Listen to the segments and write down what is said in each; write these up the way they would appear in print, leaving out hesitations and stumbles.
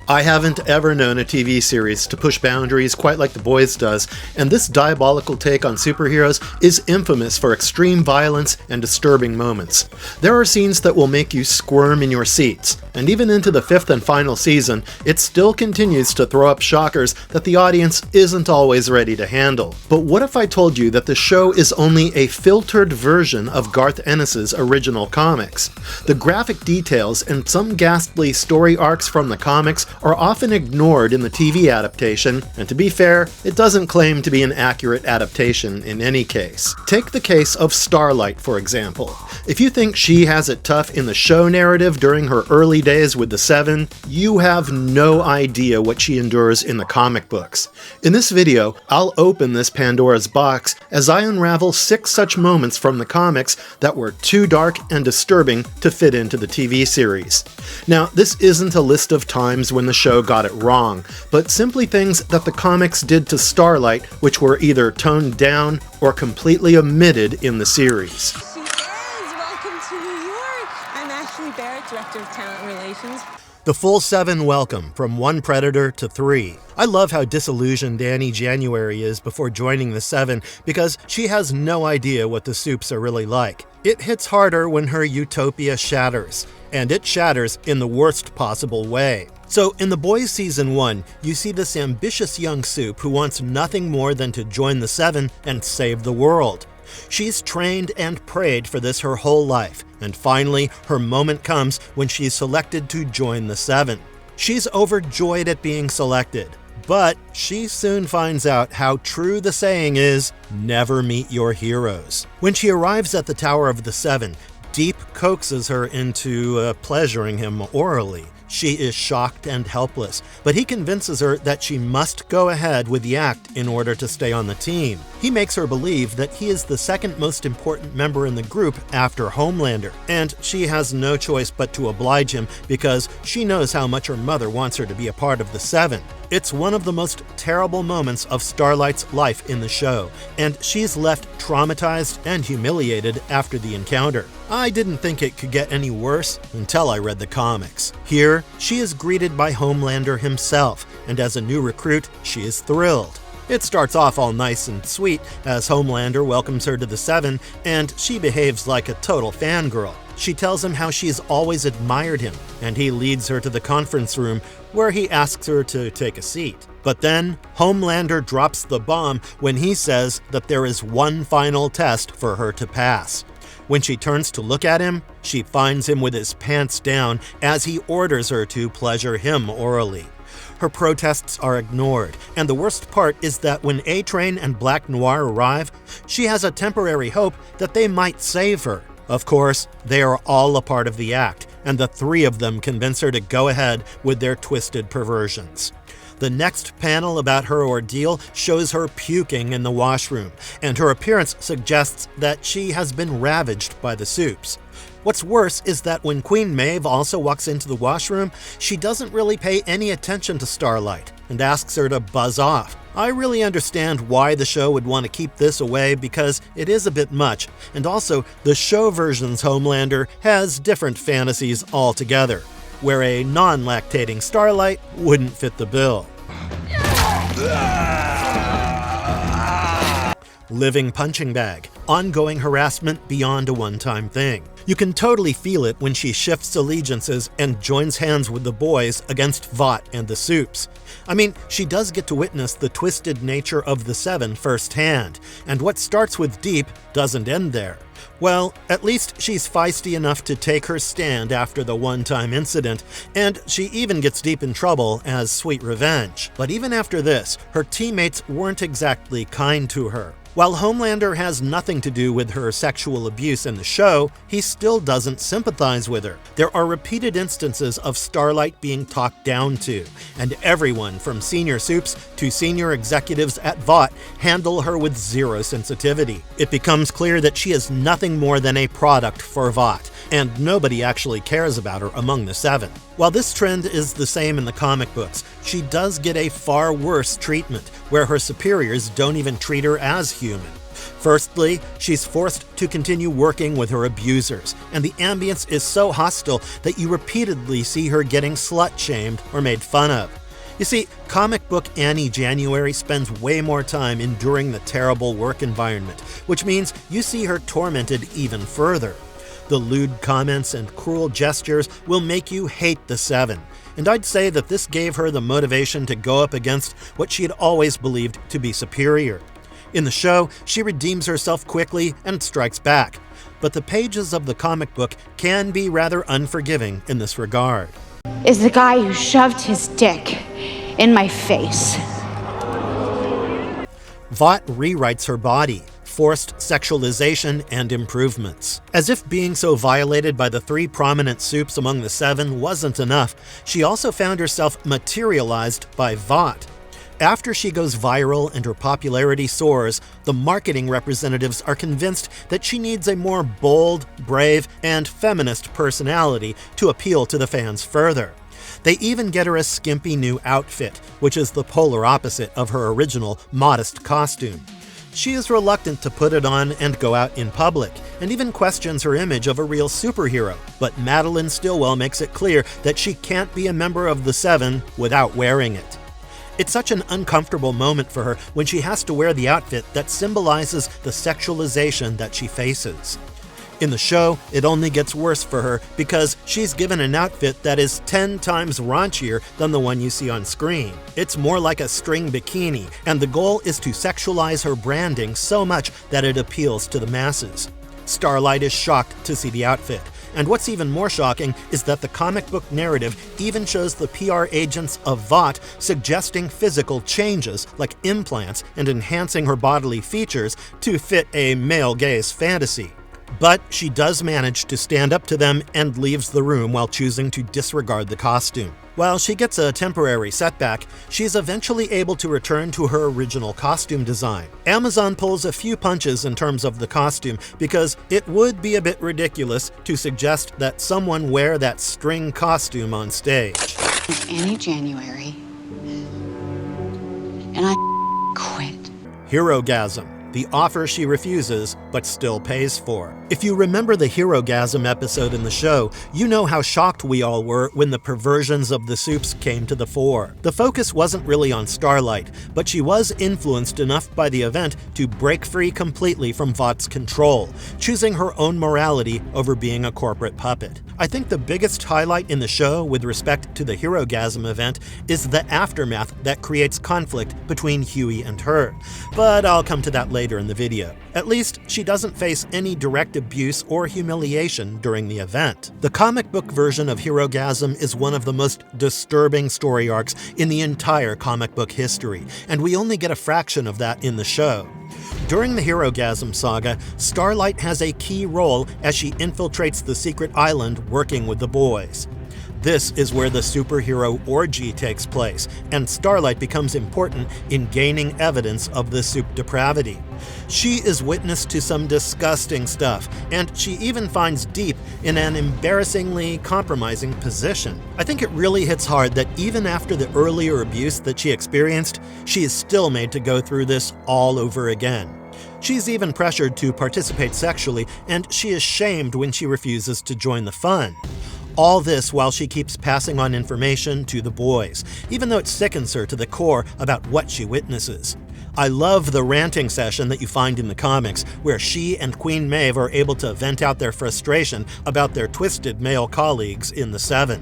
I haven't ever known a TV series to push boundaries quite like The Boys does, and this diabolical take on superheroes is infamous for extreme violence and disturbing moments. There are scenes that will make you squirm in your seats, and even into the 5th and final season, it still continues to throw up shockers that the audience isn't always ready to handle. But what if I told you that the show is only a filtered version of Garth Ennis' original comics? The graphic details and some ghastly story arcs from the comics are often ignored in the TV adaptation, and to be fair, it doesn't claim to be an accurate adaptation in any case. Take the case of Starlight, for example. If you think she has it tough in the show narrative during her early days with the Seven, you have no idea what she endures in the comic books. In this video, I'll open this Pandora's box as I unravel 6 such moments from the comics that were too dark and disturbing to fit into the TV series. Now, this isn't a list of times when the show got it wrong, but simply things that the comics did to Starlight which were either toned down or completely omitted in the series. She is! Welcome to New York! I'm Ashley Barrett, Director of Talent Relations. The full 7 welcome, from one Predator to 3. I love how disillusioned Annie January is before joining the 7 because she has no idea what the Supes are really like. It hits harder when her utopia shatters, and it shatters in the worst possible way. So in The Boys Season 1, you see this ambitious young Supe who wants nothing more than to join the 7 and save the world. She's trained and prayed for this her whole life, and finally her moment comes when she's selected to join the 7. She's overjoyed at being selected, but she soon finds out how true the saying is, never meet your heroes. When she arrives at the Tower of the 7, Deep coaxes her into pleasuring him orally. She is shocked and helpless, but he convinces her that she must go ahead with the act in order to stay on the team. He makes her believe that he is the second most important member in the group after Homelander, and she has no choice but to oblige him because she knows how much her mother wants her to be a part of the 7. It's one of the most terrible moments of Starlight's life in the show, and she's left traumatized and humiliated after the encounter. I didn't think it could get any worse until I read the comics. Here, she is greeted by Homelander himself, and as a new recruit, she is thrilled. It starts off all nice and sweet as Homelander welcomes her to the 7, and she behaves like a total fangirl. She tells him how she's always admired him, and he leads her to the conference room where he asks her to take a seat. But then, Homelander drops the bomb when he says that there is one final test for her to pass. When she turns to look at him, she finds him with his pants down as he orders her to pleasure him orally. Her protests are ignored, and the worst part is that when A-Train and Black Noir arrive, she has a temporary hope that they might save her. Of course, they are all a part of the act, and the 3 of them convince her to go ahead with their twisted perversions. The next panel about her ordeal shows her puking in the washroom, and her appearance suggests that she has been ravaged by the Supes. What's worse is that when Queen Maeve also walks into the washroom, she doesn't really pay any attention to Starlight and asks her to buzz off. I really understand why the show would want to keep this away because it is a bit much, and also the show version's Homelander has different fantasies altogether, where a non-lactating Starlight wouldn't fit the bill. Living punching bag. Ongoing harassment beyond a one-time thing. You can totally feel it when she shifts allegiances and joins hands with the boys against Vought and the Supes. I mean, she does get to witness the twisted nature of the 7 firsthand, and what starts with Deep doesn't end there. Well, at least she's feisty enough to take her stand after the one-time incident, and she even gets Deep in trouble as sweet revenge. But even after this, her teammates weren't exactly kind to her. While Homelander has nothing to do with her sexual abuse in the show, he still doesn't sympathize with her. There are repeated instances of Starlight being talked down to, and everyone from senior Supes to senior executives at Vought handle her with zero sensitivity. It becomes clear that she is nothing more than a product for Vought, and nobody actually cares about her among the 7. While this trend is the same in the comic books, she does get a far worse treatment, where her superiors don't even treat her as human. Firstly, she's forced to continue working with her abusers, and the ambience is so hostile that you repeatedly see her getting slut-shamed or made fun of. You see, comic book Annie January spends way more time enduring the terrible work environment, which means you see her tormented even further. The lewd comments and cruel gestures will make you hate the Seven, and I'd say that this gave her the motivation to go up against what she had always believed to be superior. In the show, she redeems herself quickly and strikes back, but the pages of the comic book can be rather unforgiving in this regard. Is the guy who shoved his dick in my face. Vought rewrites her body, forced sexualization and improvements. As if being so violated by the three prominent supes among the Seven wasn't enough, she also found herself materialized by Vought. After she goes viral and her popularity soars, the marketing representatives are convinced that she needs a more bold, brave, and feminist personality to appeal to the fans further. They even get her a skimpy new outfit, which is the polar opposite of her original modest costume. She is reluctant to put it on and go out in public, and even questions her image of a real superhero. But Madeline Stillwell makes it clear that she can't be a member of the Seven without wearing it. It's such an uncomfortable moment for her when she has to wear the outfit that symbolizes the sexualization that she faces. In the show, it only gets worse for her because she's given an outfit that is 10 times raunchier than the one you see on screen. It's more like a string bikini, and the goal is to sexualize her branding so much that it appeals to the masses. Starlight is shocked to see the outfit. And what's even more shocking is that the comic book narrative even shows the PR agents of Vought suggesting physical changes like implants and enhancing her bodily features to fit a male gaze fantasy. But she does manage to stand up to them and leaves the room while choosing to disregard the costume. While she gets a temporary setback, she's eventually able to return to her original costume design. Amazon pulls a few punches in terms of the costume because it would be a bit ridiculous to suggest that someone wear that string costume on stage. It's Annie January, and I quit. Herogasm, the offer she refuses but still pays for. If you remember the Herogasm episode in the show, you know how shocked we all were when the perversions of the supes came to the fore. The focus wasn't really on Starlight, but she was influenced enough by the event to break free completely from Vought's control, choosing her own morality over being a corporate puppet. I think the biggest highlight in the show with respect to the Herogasm event is the aftermath that creates conflict between Huey and her, but I'll come to that later in the video. At least, she doesn't face any direct abuse or humiliation during the event. The comic book version of Herogasm is one of the most disturbing story arcs in the entire comic book history, and we only get a fraction of that in the show. During the Herogasm saga, Starlight has a key role as she infiltrates the secret island working with the boys. This is where the superhero orgy takes place, and Starlight becomes important in gaining evidence of the supe depravity. She is witness to some disgusting stuff, and she even finds Deep in an embarrassingly compromising position. I think it really hits hard that even after the earlier abuse that she experienced, she is still made to go through this all over again. She's even pressured to participate sexually, and she is shamed when she refuses to join the fun. All this while she keeps passing on information to the boys, even though it sickens her to the core about what she witnesses. I love the ranting session that you find in the comics, where she and Queen Maeve are able to vent out their frustration about their twisted male colleagues in the Seven.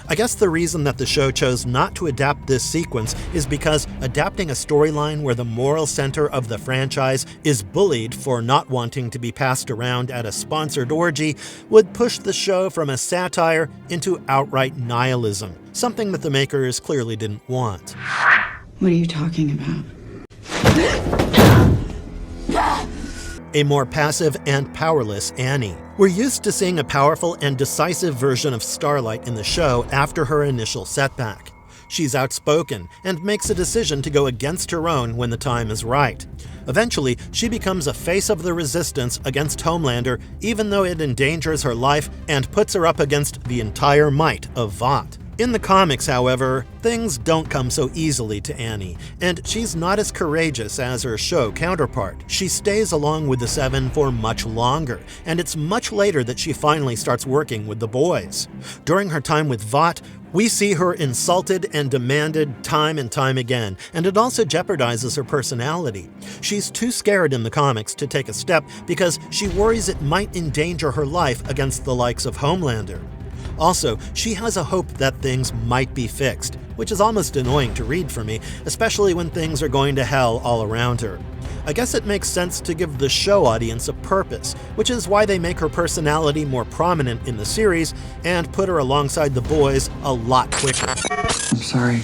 I guess the reason that the show chose not to adapt this sequence is because adapting a storyline where the moral center of the franchise is bullied for not wanting to be passed around at a sponsored orgy would push the show from a satire into outright nihilism, something that the makers clearly didn't want. What are you talking about? A more passive and powerless Annie. We're used to seeing a powerful and decisive version of Starlight in the show after her initial setback. She's outspoken and makes a decision to go against her own when the time is right. Eventually, she becomes a face of the resistance against Homelander, even though it endangers her life and puts her up against the entire might of Vought. In the comics, however, things don't come so easily to Annie, and she's not as courageous as her show counterpart. She stays along with the Seven for much longer, and it's much later that she finally starts working with the boys. During her time with Vought, we see her insulted and demanded time and time again, and it also jeopardizes her personality. She's too scared in the comics to take a step because she worries it might endanger her life against the likes of Homelander. Also, she has a hope that things might be fixed, which is almost annoying to read for me, especially when things are going to hell all around her. I guess it makes sense to give the show audience a purpose, which is why they make her personality more prominent in the series and put her alongside the boys a lot quicker. I'm sorry.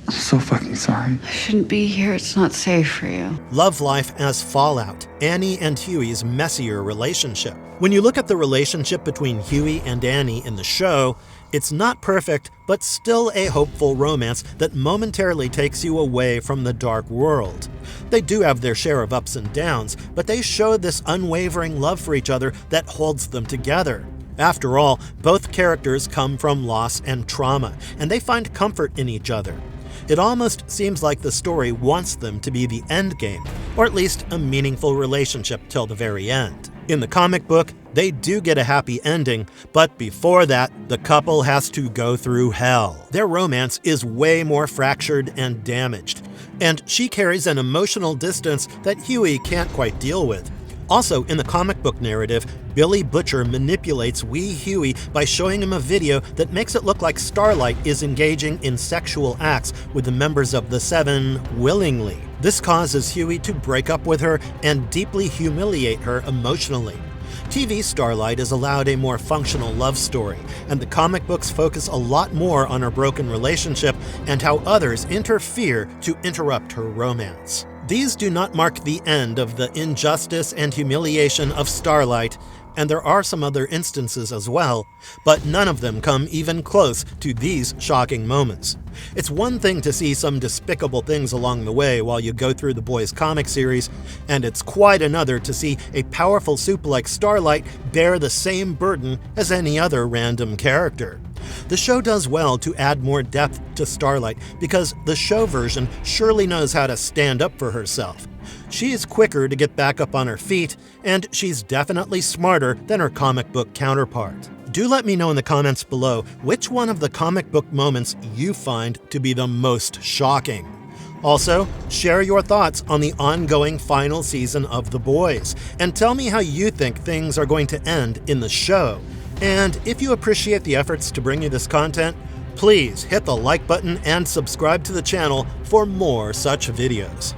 I'm so fucking sorry. I shouldn't be here. It's not safe for you. Love life as fallout, Annie and Huey's messier relationship. When you look at the relationship between Huey and Annie in the show, it's not perfect, but still a hopeful romance that momentarily takes you away from the dark world. They do have their share of ups and downs, but they show this unwavering love for each other that holds them together. After all, both characters come from loss and trauma, and they find comfort in each other. It almost seems like the story wants them to be the endgame, or at least a meaningful relationship till the very end. In the comic book, they do get a happy ending, but before that, the couple has to go through hell. Their romance is way more fractured and damaged, and she carries an emotional distance that Huey can't quite deal with. Also, in the comic book narrative, Billy Butcher manipulates wee Huey by showing him a video that makes it look like Starlight is engaging in sexual acts with the members of the Seven willingly. This causes Huey to break up with her and deeply humiliate her emotionally. TV Starlight is allowed a more functional love story, and the comic books focus a lot more on her broken relationship and how others interfere to interrupt her romance. These do not mark the end of the injustice and humiliation of Starlight, and there are some other instances as well, but none of them come even close to these shocking moments. It's one thing to see some despicable things along the way while you go through the boys' comic series, and it's quite another to see a powerful soup like Starlight bear the same burden as any other random character. The show does well to add more depth to Starlight because the show version surely knows how to stand up for herself. She is quicker to get back up on her feet, and she's definitely smarter than her comic book counterpart. Do let me know in the comments below which one of the comic book moments you find to be the most shocking. Also, share your thoughts on the ongoing final season of The Boys, and tell me how you think things are going to end in the show. And if you appreciate the efforts to bring you this content, please hit the like button and subscribe to the channel for more such videos.